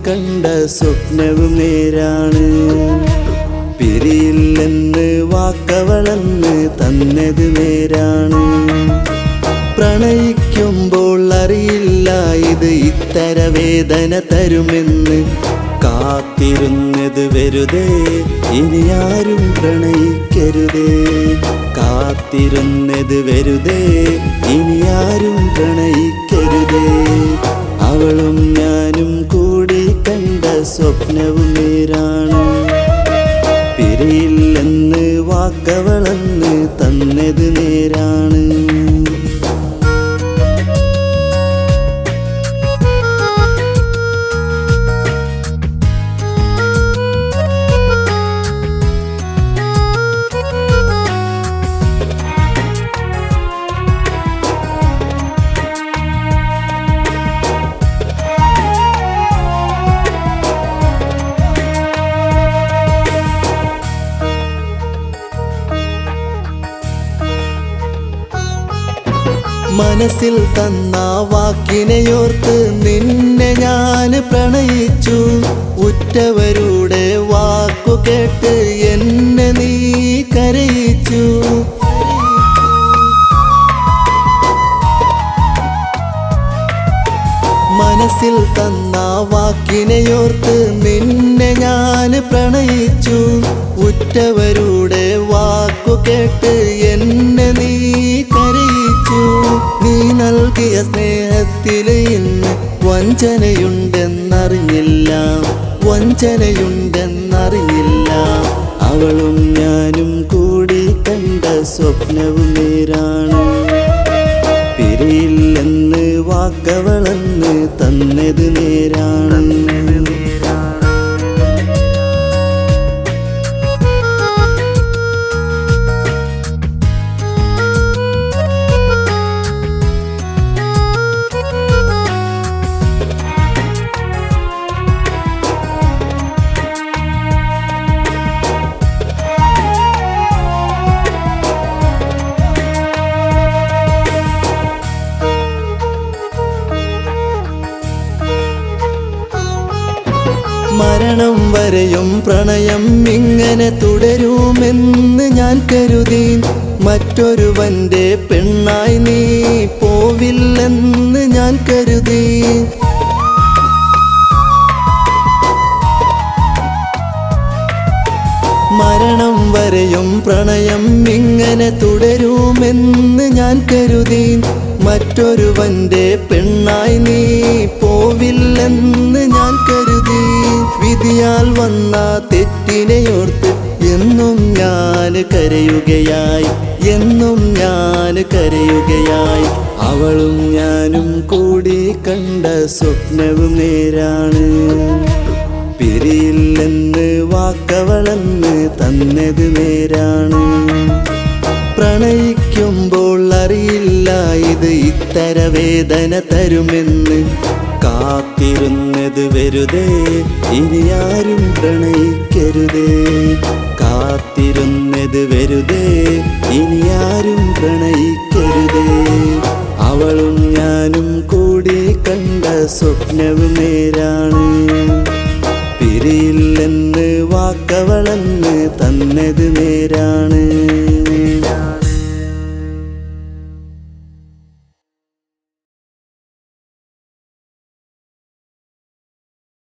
കണ്ട സ്വപ്നവും നേരാണ്. പിരിയില്ലെന്ന് വാക്കവളന്ന് തന്നത് നേരാണ്. പ്രണയിക്കുമ്പോൾ അറിയില്ല ഇത് ഇത്തര വേദന തരുമെന്ന്. കാത്തിരുന്നത് വെറുതെ, ഇനി ആരും പ്രണയിക്കരുതേ. കാത്തിരുന്നത് വെറുതെ, ഇനി ആരും പ്രണയിക്കരുതേ. അവളും ഞാനും കൂടി കണ്ട സ്വപ്നവും നേരാണ്. പിരിയില്ലെന്ന് വാക്കവളന്ന് തന്നത് നേരാണ്. മനസ്സിൽ തന്ന വാക്കിനെയോർത്ത് നിന്നെ ഞാൻ പ്രണയിച്ചു. ഉറ്റവരുടെ വാക്കു കേട്ട് എന്നെ നീ കരയിച്ചു. മനസ്സിൽ തന്ന വാക്കിനെയോർത്ത് നിന്നെ ഞാൻ പ്രണയിച്ചു. ഉറ്റവരുടെ വാക്കു കേട്ട് എന്നെ നീ കരയിച്ചു. നീ നൽകിയ സ്നേഹത്തിൽ ഇന്ന് വഞ്ചനയുണ്ടെന്നറിഞ്ഞില്ല, വഞ്ചനയുണ്ടെന്നറിഞ്ഞില്ല. അവളും ഞാനും കൂടി കണ്ട സ്വപ്നവും നേരാണ്. പിരിയില്ലെന്ന് വാക്കവളന്ന് തന്നത് നേരാണ്. മരണം വരെയും പ്രണയം ഇങ്ങനെ തുടരുമെന്ന് ഞാൻ കരുതി. മറ്റൊരുവന്റെ പെണ്ണായി നീ പോവില്ലെന്ന് ഞാൻ കരുതി. മരണം വരെയും പ്രണയം ഇങ്ങനെ തുടരുമെന്ന് ഞാൻ കരുതി. മറ്റൊരുവന്റെ പെണ്ണായി നീ പോവില്ലെന്ന് ഞാൻ കരുതി. വിധിയാൽ വന്ന തെറ്റിനെയോർത്ത് എന്നും ഞാൻ കരയുകയായി, എന്നും ഞാൻ കരയുകയായി. അവളും ഞാനും കൂടി കണ്ട സ്വപ്നവും നേരാണ്. പിരിയില്ലെന്ന് വാക്കവളന്ന് തന്നത് നേരാണ്. പ്രണയിക്കുമ്പോൾ അറിയില്ല ഇത് ഇത്തര വേദന തരുമെന്ന്. കാത്തിരുന്നത് വെറുതെ, ഇനി ആരും പ്രണയിക്കരുതേ. കാത്തിരുന്നത് വെറുതെ, ഇനി ആരും പ്രണയിക്കരുതേ. അവളും ഞാനും കൂടി കണ്ട സ്വപ്നവും നേരാണ്. പിരിയില്ലെന്ന് വാക്കവളന്ന് തന്നത് നേരാണ്.